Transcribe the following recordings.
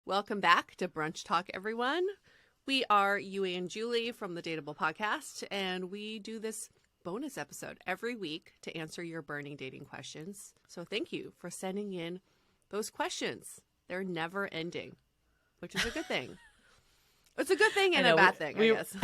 Welcome back to Brunch Talk, everyone. We are Yui and Julie from the DATEABLE podcast, and we do this bonus episode every week to answer your burning dating questions. So thank you for sending in those questions. They're never ending, which is a good thing. It's a good thing and a bad thing, I guess.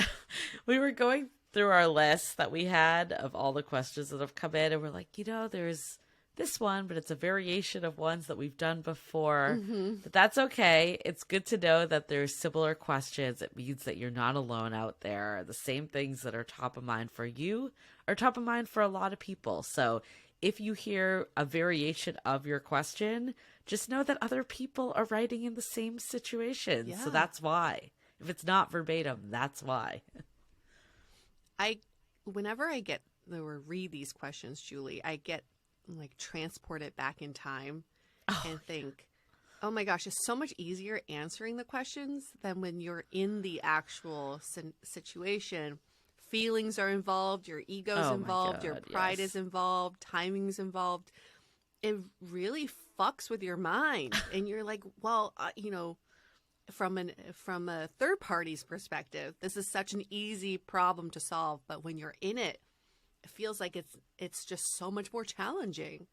We were going through our list that we had of all the questions that have come in, and we're like, there's this one, but it's a variation of ones that we've done before. But that's okay. It's good to know that there's similar questions. It means that you're not alone out there. The same things that are top of mind for you are top of mind for a lot of people. So if you hear a variation of your question, just know that other people are writing in the same situation. Yeah. So that's why. If it's not verbatim, that's why. Whenever I get or read these questions, Julie, I get transported back in time and think, oh my gosh, it's so much easier answering the questions than when you're in the actual situation. Feelings are involved, your ego's involved, your pride is involved, timing's involved. It really fucks with your mind. And you're like, well, from a third party's perspective, this is such an easy problem to solve. But when you're in it, it feels like it's just so much more challenging.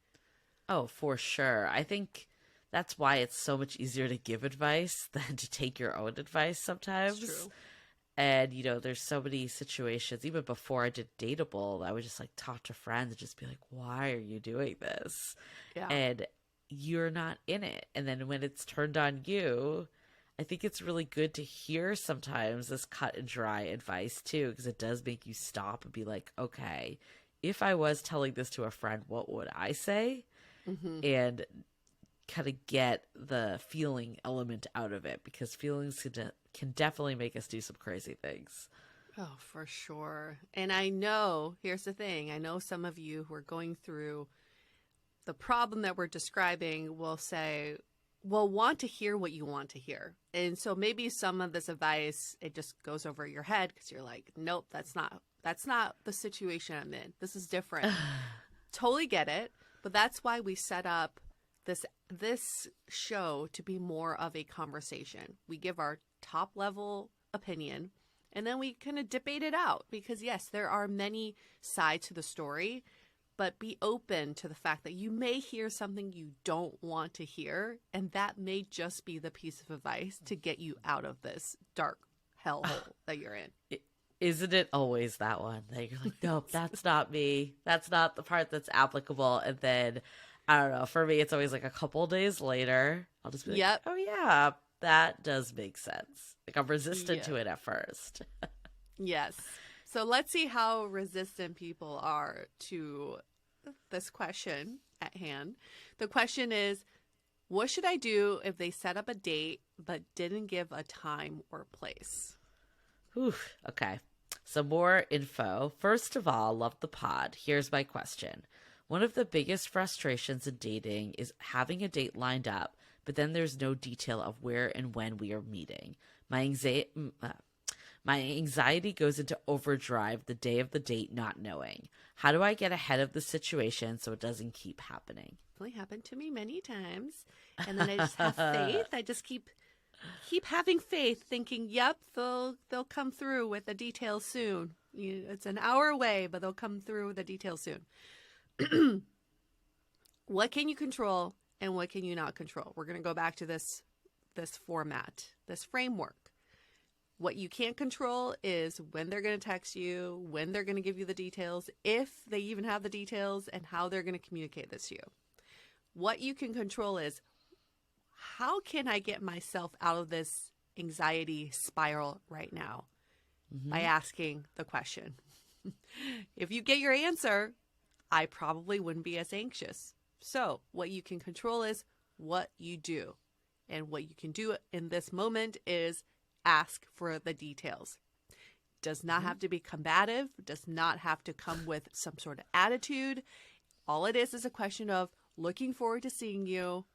Oh, for sure. I think that's why it's so much easier to give advice than to take your own advice sometimes. It's true. And, there's so many situations, even before I did Dateable, I would just talk to friends and just be like, why are you doing this? Yeah. And you're not in it. And then when it's turned on you, I think it's really good to hear sometimes this cut and dry advice too, because it does make you stop and be like, okay, if I was telling this to a friend, what would I say? And kind of get the feeling element out of it, because feelings can definitely make us do some crazy things. Oh, for sure. And I know, here's the thing, I know some of you who are going through the problem that we're describing will want to hear what you want to hear. And so maybe some of this advice, it just goes over your head because you're like, nope, that's not the situation I'm in. This is different. Totally get it. But that's why we set up this show to be more of a conversation. We give our top level opinion and then we kind of debate it out, because yes, there are many sides to the story. But be open to the fact that you may hear something you don't want to hear, and that may just be the piece of advice to get you out of this dark hellhole that you're in. Isn't it always that one that you're like, nope, that's not me. That's not the part that's applicable. And then, I don't know, for me, it's always like a couple days later, I'll just be like, oh yeah, that does make sense. I'm resistant to it at first. Yes. So let's see how resistant people are to this question at hand. The question is, what should I do if they set up a date but didn't give a time or place? Whew, okay. Some more info. First of all, love the pod. Here's my question. One of the biggest frustrations in dating is having a date lined up, but then there's no detail of where and when we are meeting. My anxiety goes into overdrive the day of the date, not knowing. How do I get ahead of the situation so it doesn't keep happening? It's only happened to me many times. And then I just have faith. I just keep having faith, thinking, yep, they'll come through with the details soon. It's an hour away, but they'll come through with the details soon. What can you control and what can you not control? We're going to go back to this format, this framework. What you can't control is when they're going to text you, when they're going to give you the details, if they even have the details, and how they're going to communicate this to you. What you can control is, how can I get myself out of this anxiety spiral right now? By asking the question. If you get your answer, I probably wouldn't be as anxious. So what you can control is what you do. And what you can do in this moment is ask for the details. Does not have to be combative, does not have to come with some sort of attitude. All it is a question of looking forward to seeing you.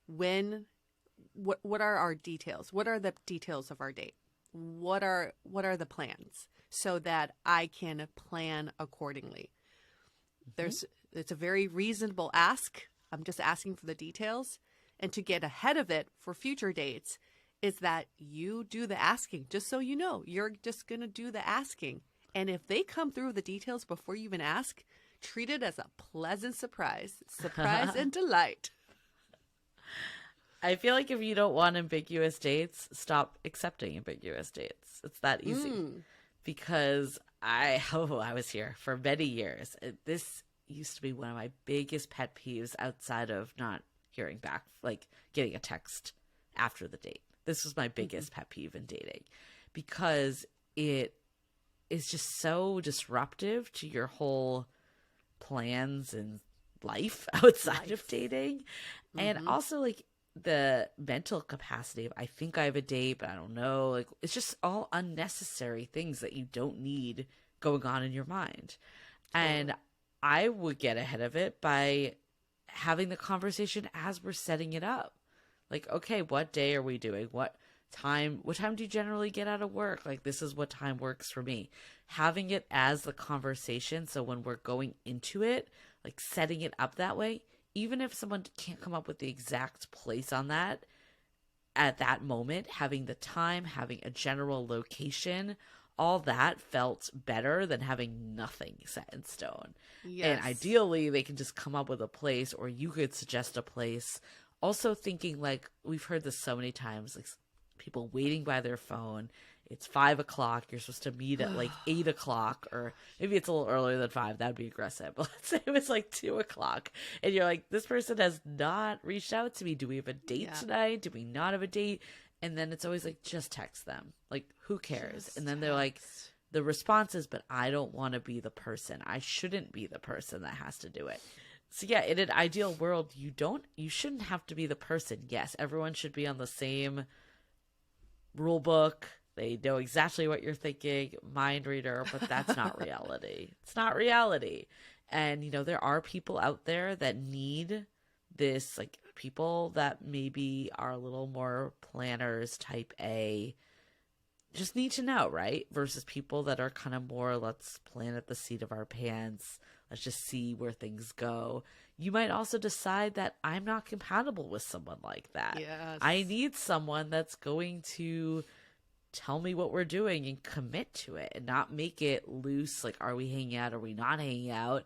What are our details? What are the details of our date? What are the plans so that I can plan accordingly? It's a very reasonable ask. I'm just asking for the details. And to get ahead of it for future dates, is that you do the asking. Just so you know, you're just going to do the asking. And if they come through with the details before you even ask, treat it as a pleasant surprise. Surprise and delight. I feel like if you don't want ambiguous dates, stop accepting ambiguous dates. It's that easy. Because I was here for many years. This used to be one of my biggest pet peeves outside of not hearing back, like getting a text after the date. This was my biggest pet peeve in dating because it is just so disruptive to your whole plans and life outside of dating. And also like the mental capacity of I think I have a date, but I don't know. Like it's just all unnecessary things that you don't need going on in your mind. And I would get ahead of it by having the conversation as we're setting it up. Like, okay, what day are we doing? What time do you generally get out of work? Like, this is what time works for me. Having it as the conversation. So when we're going into it, like setting it up that way, even if someone can't come up with the exact place on that at that moment, having the time, having a general location, all that felt better than having nothing set in stone. Yes. And ideally, they can just come up with a place, or you could suggest a place. Also thinking, like, we've heard this so many times, like people waiting by their phone. It's 5 o'clock. You're supposed to meet at like 8 o'clock, or maybe it's a little earlier than 5. That'd be aggressive. But let's say it was like 2 o'clock, and you're like, this person has not reached out to me. Do we have a date tonight? Do we not have a date? And then it's always like, just text them. Like, who cares? Just and then they're like, the response is, but I don't want to be the person. I shouldn't be the person that has to do it. So yeah, in an ideal world, you shouldn't have to be the person. Yes, everyone should be on the same rule book. They know exactly what you're thinking, mind reader, but that's not reality. It's not reality. And, you know, there are people out there that need this, like people that maybe are a little more planners, type A, just need to know, right? Versus people that are kind of more, let's plan at the seat of our pants. Let's just see where things go. You might also decide that I'm not compatible with someone like that. Yes. I need someone that's going to tell me what we're doing and commit to it and not make it loose. Like, are we hanging out? Are we not hanging out?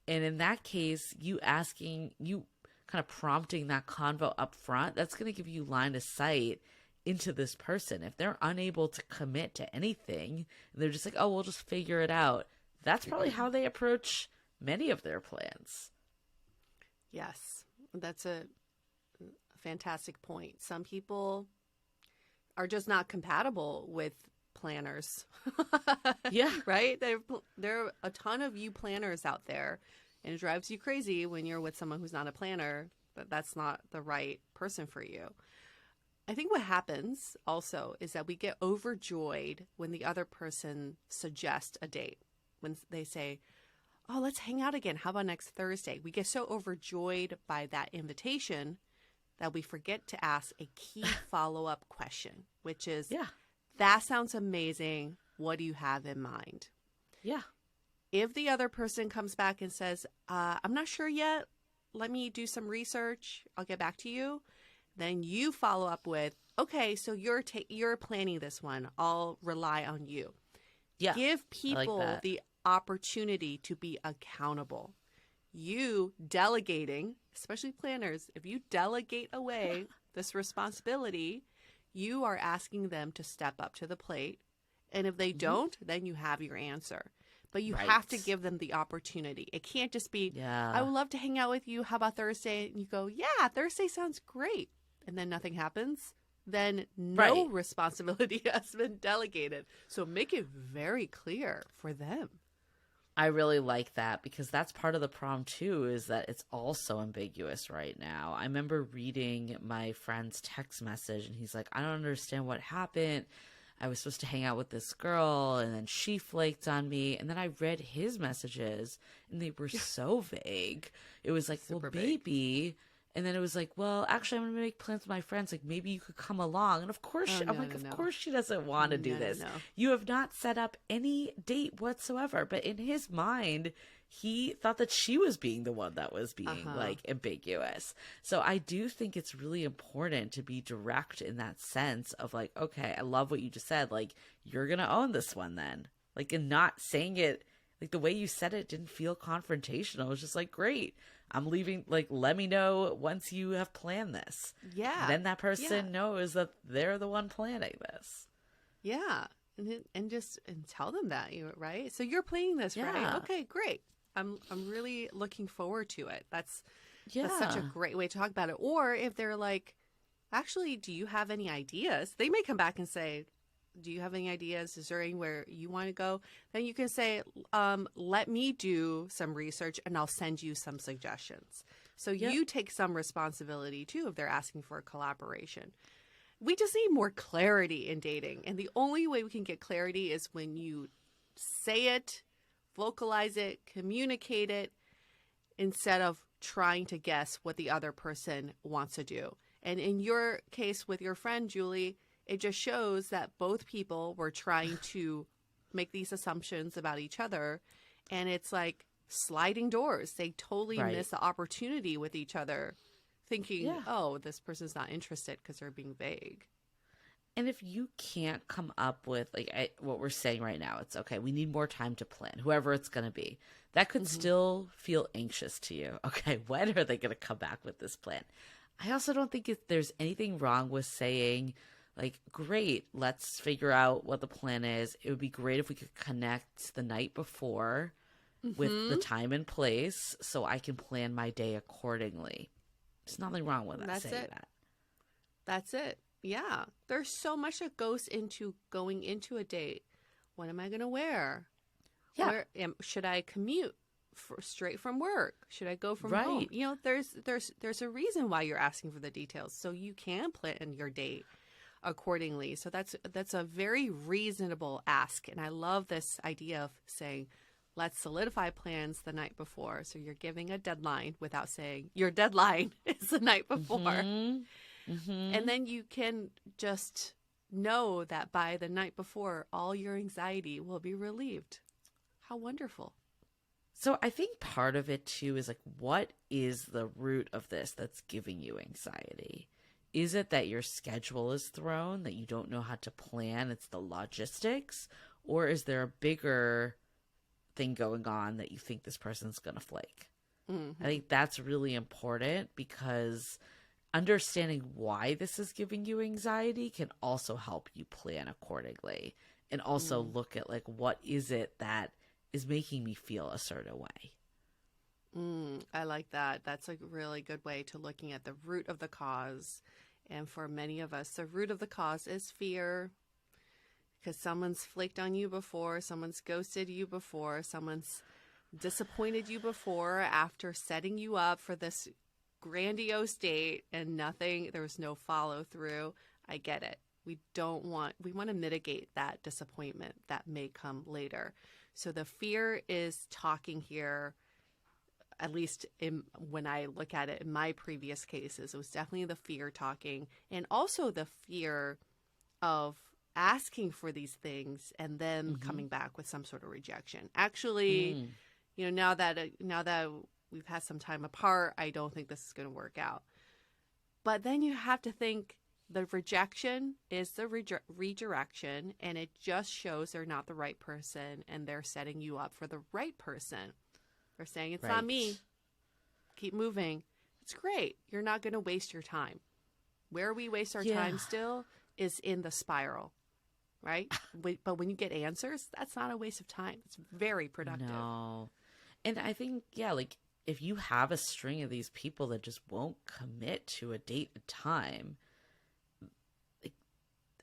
And in that case, you kind of prompting that convo up front, that's going to give you line of sight into this person. If they're unable to commit to anything, and they're just like, oh, we'll just figure it out. That's probably how they approach many of their plans. Yes, that's a fantastic point. Some people are just not compatible with planners. Yeah. Right? There are a ton of you planners out there, and it drives you crazy when you're with someone who's not a planner, but that's not the right person for you. I think what happens also is that we get overjoyed when the other person suggests a date. When they say, oh, let's hang out again. How about next Thursday? We get so overjoyed by that invitation that we forget to ask a key follow-up question, which is, that sounds amazing. What do you have in mind? Yeah. If the other person comes back and says, I'm not sure yet, let me do some research, I'll get back to you, then you follow up with, okay, so you're planning this one. I'll rely on you. Yeah. Give people the opportunity to be accountable. You delegating, especially planners, if you delegate away this responsibility, you are asking them to step up to the plate. And if they don't, then you have your answer. But you have to give them the opportunity. It can't just be, I would love to hang out with you. How about Thursday? And you go, yeah, Thursday sounds great. And then nothing happens. Then no responsibility has been delegated. So make it very clear for them. I really like that, because that's part of the problem too, is that it's all so ambiguous right now. I remember reading my friend's text message, and he's like, I don't understand what happened. I was supposed to hang out with this girl, and then she flaked on me. And then I read his messages, and they were so vague. It was like, super well, maybe. And then it was like, well, actually, I'm going to make plans with my friends. Like, maybe you could come along. And of course, of course she doesn't want to do this. No. You have not set up any date whatsoever. But in his mind, he thought that she was being the one that was being Uh-huh. like ambiguous. So I do think it's really important to be direct in that sense of like, okay, I love what you just said. Like, you're going to own this one then. Like, and not saying it, like the way you said it didn't feel confrontational. It was just like, great, I'm leaving. Like, let me know once you have planned this. Yeah. Then that person knows that they're the one planning this. Yeah. And just tell them that, right? So you're planning this, right? Yeah. Okay, great. I'm really looking forward to it. That's Yeah. such a great way to talk about it. Or if they're like, actually, do you have any ideas? They may come back and say, do you have any ideas? Is there anywhere you want to go? Then you can say, let me do some research and I'll send you some suggestions. So you take some responsibility too if they're asking for a collaboration. We just need more clarity in dating. And the only way we can get clarity is when you say it, vocalize it, communicate it, instead of trying to guess what the other person wants to do. And in your case with your friend, Julie, it just shows that both people were trying to make these assumptions about each other. And it's like sliding doors. They totally miss the opportunity with each other, thinking, oh, this person's not interested because they're being vague. And if you can't come up with what we're saying right now, it's okay. We need more time to plan, whoever it's going to be. That could still feel anxious to you. Okay, when are they going to come back with this plan? I also don't think there's anything wrong with saying, like, great, let's figure out what the plan is. It would be great if we could connect the night before with the time and place so I can plan my day accordingly. There's nothing wrong with that. That's it. Yeah. There's so much that goes into going into a date. What am I going to wear? Yeah. Should I commute straight from work? Should I go from home? You know, there's a reason why you're asking for the details, so you can plan your date accordingly. So that's a very reasonable ask. And I love this idea of saying, let's solidify plans the night before. So you're giving a deadline without saying your deadline is the night before. And then you can just know that by the night before, all your anxiety will be relieved. How wonderful. So I think part of it too is like, what is the root of this that's giving you anxiety? Is it that your schedule is thrown, that you don't know how to plan? It's the logistics? Or is there a bigger thing going on that you think this person's going to flake? I think that's really important, because understanding why this is giving you anxiety can also help you plan accordingly, and also look at, like, what is it that is making me feel a certain way. I like that. That's a really good way to looking at the root of the cause. And for many of us, the root of the cause is fear, because someone's flaked on you before, someone's ghosted you before, someone's disappointed you before after setting you up for this grandiose date and there was no follow through. I get it. We want to mitigate that disappointment that may come later. So the fear is talking here, at least when I look at it in my previous cases. It was definitely the fear talking, and also the fear of asking for these things and then coming back with some sort of rejection. Actually, now that we've had some time apart, I don't think this is going to work out. But then you have to think the rejection is the redirection, and it just shows they're not the right person, and they're setting you up for the right person. They're saying, it's not me. Keep moving. It's great. You're not going to waste your time. Where we waste our time still is in the spiral, right? But when you get answers, that's not a waste of time. It's very productive. No. And I think, like, if you have a string of these people that just won't commit to a date and time,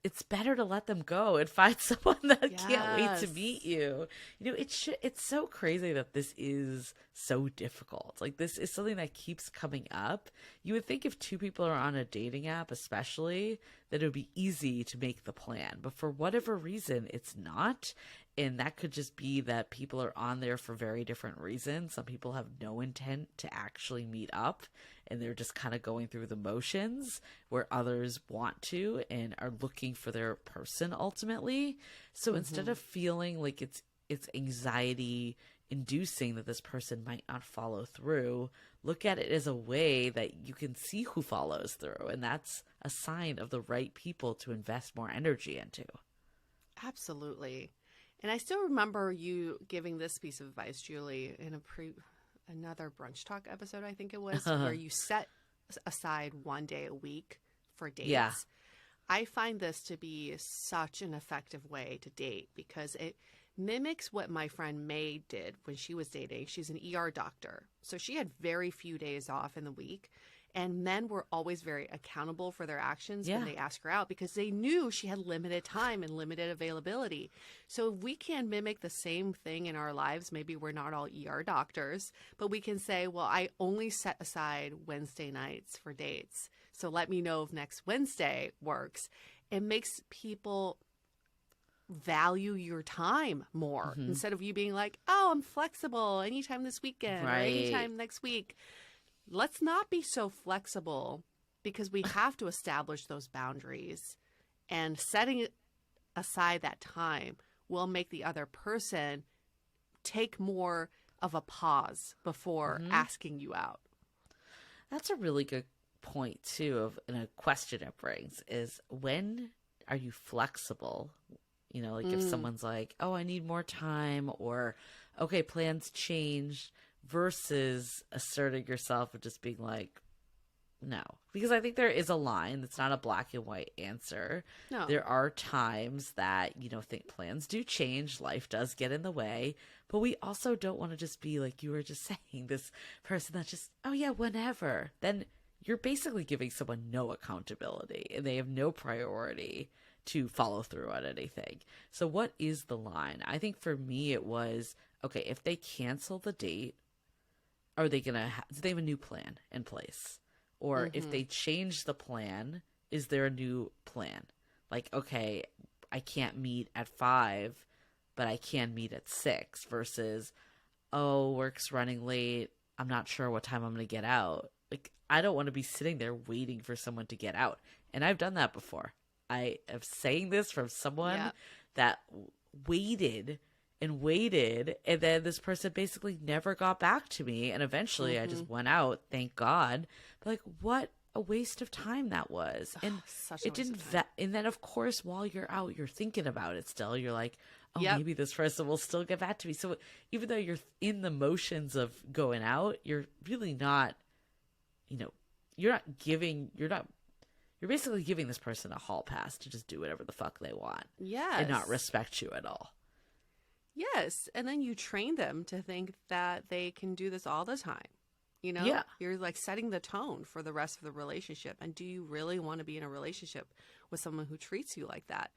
it's better to let them go and find someone that can't wait to meet you. It's so crazy that this is so difficult. Like, this is something that keeps coming up. You would think if two people are on a dating app, especially, that it would be easy to make the plan. But for whatever reason, it's not. And that could just be that people are on there for very different reasons. Some people have no intent to actually meet up, and they're just kind of going through the motions, where others want to and are looking for their person ultimately. So instead of feeling like it's anxiety inducing that this person might not follow through, look at it as a way that you can see who follows through. And that's a sign of the right people to invest more energy into. Absolutely. And I still remember you giving this piece of advice, Julie, in another Brunch Talk episode, I think it was, where you set aside one day a week for dates. Yeah. I find this to be such an effective way to date because it mimics what my friend May did when she was dating. She's an ER doctor. So she had very few days off in the week. And men were always very accountable for their actions when they asked her out because they knew she had limited time and limited availability. So if we can mimic the same thing in our lives, maybe we're not all ER doctors, but we can say, well, I only set aside Wednesday nights for dates. So let me know if next Wednesday works. It makes people value your time more instead of you being like, oh, I'm flexible anytime this weekend or anytime next week. Let's not be so flexible because we have to establish those boundaries, and setting aside that time will make the other person take more of a pause before asking you out. That's a really good point too of in a question it brings is, when are you flexible? You know, like if someone's like, oh, I need more time, or okay, plans changed, versus asserting yourself and just being like, no. Because I think there is a line. It's not a black and white answer. No. There are times that, you know, think plans do change. Life does get in the way. But we also don't want to just be like you were just saying, this person that's just, oh yeah, whenever. Then you're basically giving someone no accountability and they have no priority to follow through on anything. So what is the line? I think for me it was, okay, if they cancel the date, are they going to do they have a new plan in place? Or if they change the plan, is there a new plan? Like, okay, I can't meet at 5, but I can meet at 6 versus, oh, work's running late. I'm not sure what time I'm going to get out. Like, I don't want to be sitting there waiting for someone to get out. And I've done that before. I am saying this from someone that waited and waited, and then this person basically never got back to me, and eventually I just went out, thank God. But like, what a waste of time that was. And it didn't and then of course while you're out you're thinking about it still. You're like, oh, maybe this person will still get back to me. So even though you're in the motions of going out, you're really not, you know, you're basically giving this person a hall pass to just do whatever the fuck they want. Yes. And not respect you at all. Yes. And then you train them to think that they can do this all the time. You know, you're like setting the tone for the rest of the relationship. And do you really want to be in a relationship with someone who treats you like that?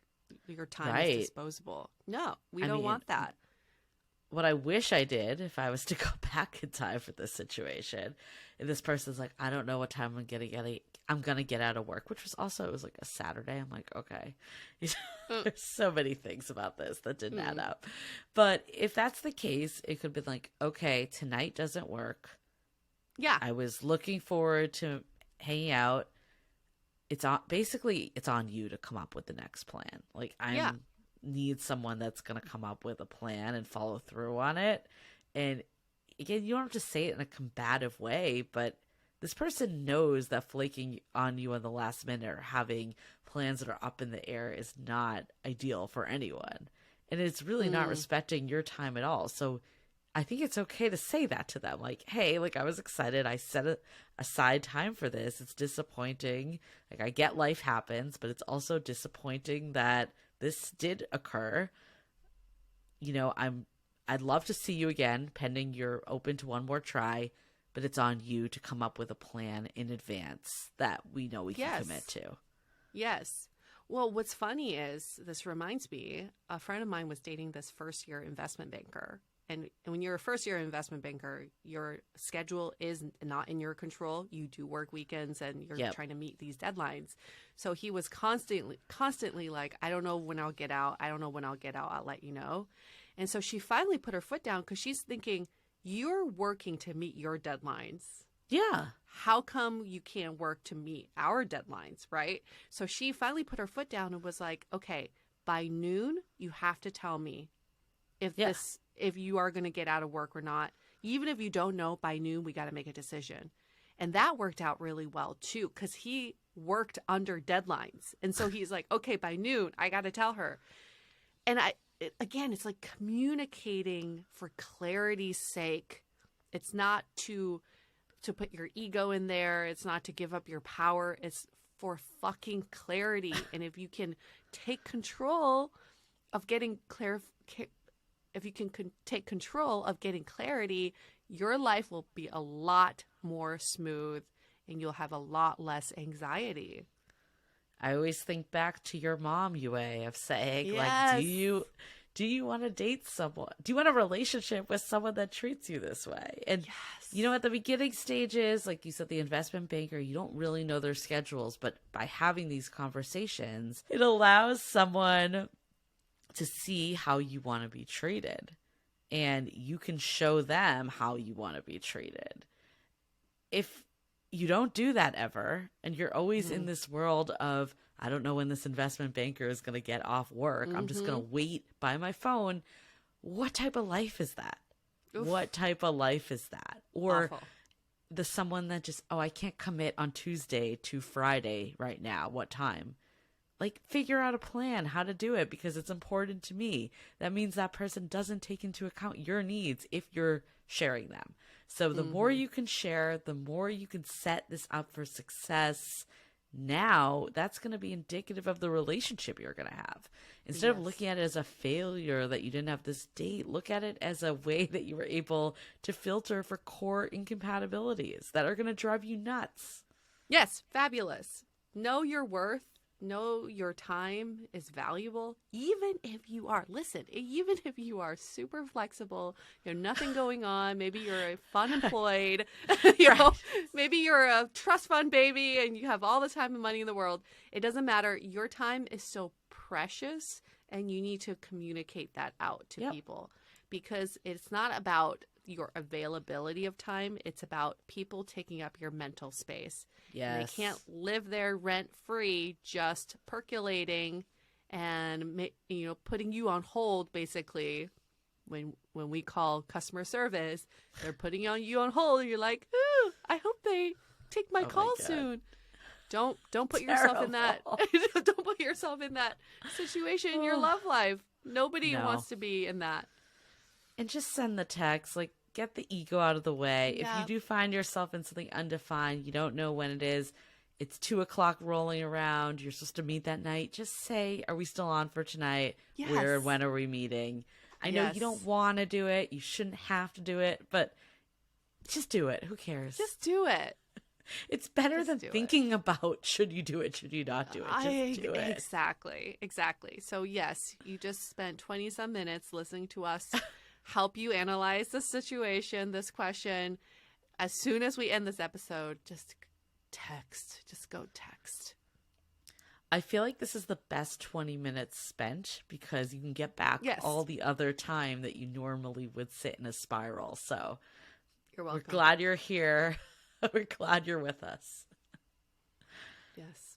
Your time is disposable. No, we don't want that. What I wish I did if I was to go back in time for this situation, and this person's like, I don't know what time I'm gonna get out of work, which was also, it was like a Saturday. I'm like, okay. There's so many things about this that didn't add up. But if that's the case, it could have been like, okay, tonight doesn't work. Yeah. I was looking forward to hanging out. It's on you to come up with the next plan. Like, need someone that's going to come up with a plan and follow through on it. And again, you don't have to say it in a combative way, but this person knows that flaking on you in the last minute or having plans that are up in the air is not ideal for anyone. And it's really not respecting your time at all. So I think it's okay to say that to them. Like, hey, like, I was excited. I set aside time for this. It's disappointing. Like, I get life happens, but it's also disappointing that this did occur. You know, I'd love to see you again, pending you're open to one more try, but it's on you to come up with a plan in advance that we know we can commit to. Yes. Well, what's funny is, this reminds me, a friend of mine was dating this first-year investment banker. And when you're a first-year investment banker, your schedule is not in your control. You do work weekends and you're trying to meet these deadlines. So he was constantly like, I don't know when I'll get out. I don't know when I'll get out. I'll let you know. And so she finally put her foot down because she's thinking, you're working to meet your deadlines. Yeah. How come you can't work to meet our deadlines, right? So she finally put her foot down and was like, okay, by noon, you have to tell me if this if you are going to get out of work or not. Even if you don't know, by noon, we got to make a decision. And that worked out really well, too, because he worked under deadlines. And so he's like, okay, by noon, I got to tell her. And again, it's like communicating for clarity's sake. It's not to put your ego in there. It's not to give up your power. It's for fucking clarity. And if you can take control of getting take control of getting clarity, your life will be a lot more smooth and you'll have a lot less anxiety. I always think back to your mom, Yue, of saying, Yes. like, do you want to date someone? Do you want a relationship with someone that treats you this way? And, you know, at the beginning stages, like you said, the investment banker, you don't really know their schedules. But by having these conversations, it allows someone to see how you want to be treated. And you can show them how you want to be treated. If you don't do that ever, and you're always in this world of, I don't know when this investment banker is going to get off work. I'm just going to wait by my phone. What type of life is that? Oof. What type of life is that? Or Awful. the someone that just, I can't commit on Tuesday to Friday right now. What time? Like, figure out a plan how to do it because it's important to me. That means that person doesn't take into account your needs if you're sharing them. So the more you can share, the more you can set this up for success. Now that's going to be indicative of the relationship you're going to have. Instead of looking at it as a failure that you didn't have this date, look at it as a way that you were able to filter for core incompatibilities that are going to drive you nuts. Yes, fabulous. Know your worth. Know your time is valuable, even if you are, even if you are super flexible, you have nothing going on, maybe you're a fun employed, maybe you're a trust fund baby and you have all the time and money in the world. It doesn't matter. Your time is so precious and you need to communicate that out to people because it's not about your availability of time. It's about people taking up your mental space. Yes. And they can't live there rent free, just percolating and, putting you on hold, basically. When we call customer service, they're putting you on hold. And you're like, ooh, I hope they take my call soon. Don't put yourself in that. Don't put yourself in that situation in your love life. Nobody wants to be in that. And just send the text, like, get the ego out of the way. Yeah. If you do find yourself in something undefined, you don't know when it is, it's 2:00 rolling around, you're supposed to meet that night, just say, are we still on for tonight? Yes. Where and when are we meeting? I know you don't want to do it. You shouldn't have to do it, but just do it. Who cares? Just do it. It's better than thinking about should you do it, should you not do it. Just do it. Exactly. So yes, you just spent 20 some minutes listening to us help you analyze the situation, this question. As soon as we end this episode, just go text. I feel like this is the best 20 minutes spent because you can get back all the other time that you normally would sit in a spiral. So you're welcome. We're glad you're here. We're glad you're with us. Yes.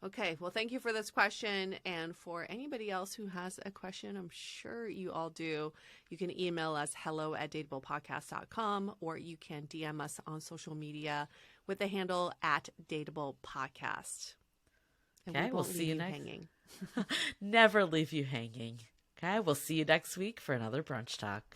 Okay. Well, thank you for this question. And for anybody else who has a question, I'm sure you all do, you can email us hello@dateablepodcast.com or you can DM us on social media with the handle @dateablepodcast. And Okay, we'll see you next. Hanging. Never leave you hanging. Okay, we'll see you next week for another brunch talk.